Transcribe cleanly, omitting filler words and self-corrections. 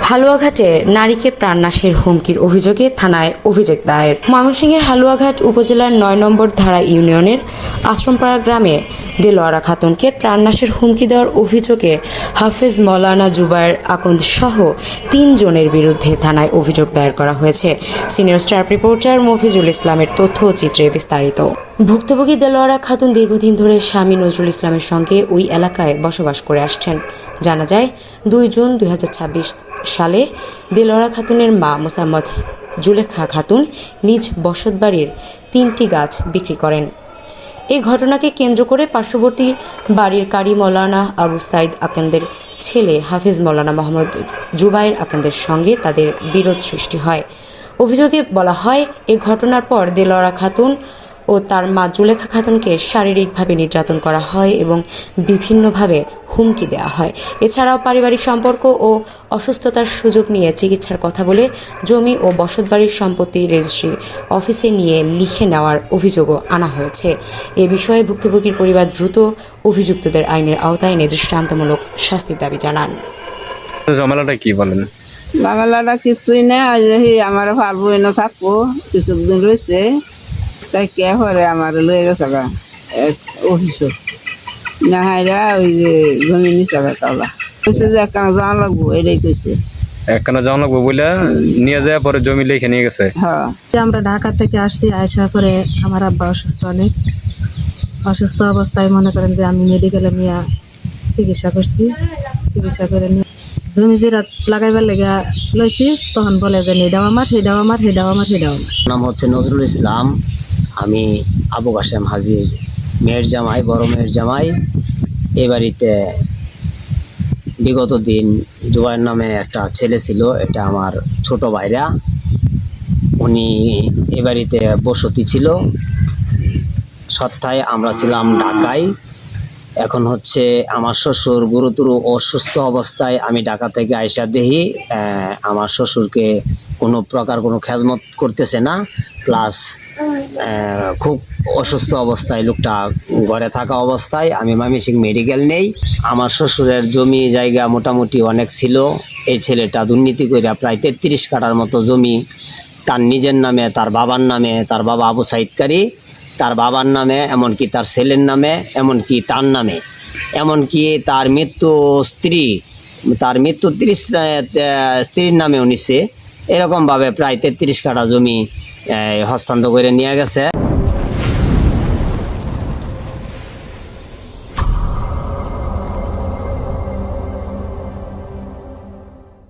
হালুয়াঘাটে নারীকে প্রাণনাশের হুমকির অভিযোগে থানায় অভিযোগ দায়ের। ময়মনসিংহের হালুয়াঘাট উপজেলার ৯ নম্বর ধারা ইউনিয়নের আশ্রমপাড়া গ্রামে দেলোয়ারা খাতুনকে প্রাণনাশের হুমকি দেওয়ার অভিযোগে হাফেজ মৌলানা জুবায়ের আকন্দ সহ ৩ জনের বিরুদ্ধে থানায় অভিযোগ দায়ের করা হয়েছে। সিনিয়র স্টার রিপোর্টার মফিজুল ইসলামের তথ্য ও চিত্রে বিস্তারিত। ভুক্তভোগী দেলোয়ারা খাতুন দীর্ঘদিন ধরে স্বামী নজরুল ইসলামের সঙ্গে ওই এলাকায় বসবাস করে আসছেন। জানা যায় ২ জুন ২০২৬ সালে দেলোয়ারা খাতুনের মা মোসাম্মদ জুলেখা খাতুন নিজ বসতবাড়ির ৩টি গাছ বিক্রি করেন। এই ঘটনাকে কেন্দ্র করে পার্শ্ববর্তী বাড়ির কারি মৌলানা আবু সাইদ আকান্দের ছেলে হাফেজ মৌলানা মোহাম্মদ জুবায়ের আকান্দের সঙ্গে তাদের বিরোধ সৃষ্টি হয়। অভিযোগে বলা হয়, এই ঘটনার পর দেলোয়ারা খাতুন ও তার মা জুলেখা খাতুনকে শারীরিকভাবে নির্যাতন করা হয় এবং বিভিন্নভাবে হুমকি দেওয়া হয়। এছাড়াও পারিবারিক সম্পর্ক ও অসুস্থতার সুযোগ নিয়ে চিকিৎসার কথা বলে জমি ও বসতবাড়ির সম্পত্তি রেজিস্ট্রি অফিসে নিয়ে লিখে নেওয়ার অভিযোগও আনা হয়েছে। এ বিষয়ে ভুক্তভোগীর পরিবার দ্রুত অভিযুক্তদের আইনের আওতায় এনে দৃষ্টান্তমূলক শাস্তির দাবি জানান। ঝামেলাটা কি বলেন? ঝামেলাটা কিছুই না, আমার পারবো না থাকবো কিছুদিন রয়েছে, তাই কে করে আমার লয়ে গেছে অফিস না হাইরা ওই যে জমি নিচে তাওলা কইছে যে একখানা জানা লাগবো, এটাই কইছে একখানা জানা লাগবো বলে নিয়ে যায়, পরে জমি লিখে নিয়ে গেছে। হ্যাঁ, আমরা ঢাকা থেকে আসছি, আসা করে আমার আব্বা অনেক অসুস্থ অবস্থায় মনে করেন যে আমি মেডিকেলে নিয়ে চিকিৎসা করছি। চিকিৎসা করে নিয়ে জমি জিরাত লাগাইবার লেগে লইছি, তখন বলে যে এটাও আমার, সেটাও আমার, সেটাও আমার, সেটাও আমার। নাম হচ্ছে নজরুল ইসলাম। আমি আবু কাশেম হাজির মেয়ের জামাই, বড় মেয়ের জামাই। এ বাড়িতে বিগত দিন জুবায়ের নামে একটা ছেলে ছিল, এটা আমার ছোট ভাইরা। উনি এ বাড়িতে বসতি ছিল। সত্তায় আমরা ছিলাম ঢাকায়। এখন হচ্ছে আমার শ্বশুর গুরুতর অসুস্থ অবস্থায় আমি ঢাকা থেকে আইসা দেখি আমার শ্বশুরকে কোনো প্রকার কোনো খেজমত করতেছে না, প্লাস খুব অসুস্থ অবস্থায় লোকটা ঘরে থাকা অবস্থায় আমি ময়মনসিংহ মেডিকেল নেই। আমার শ্বশুরের জমি জায়গা মোটামুটি অনেক ছিল। এই ছেলেটা দুর্নীতি করে প্রায় ৩৩ কাঠার মতো জমি তার নিজের নামে, তার বাবার নামে, তার বাবা আবু সাইদ কারি, তার বাবার নামে, এমনকি তার ছেলের নামে, এমনকি তার নামে, এমনকি তার মৃত্যু স্ত্রীর নামেও নিচ্ছে। এরকমভাবে প্রায় ৩৩ কাঠা জমি হস্তান্তর করে নিয়ে গেছে।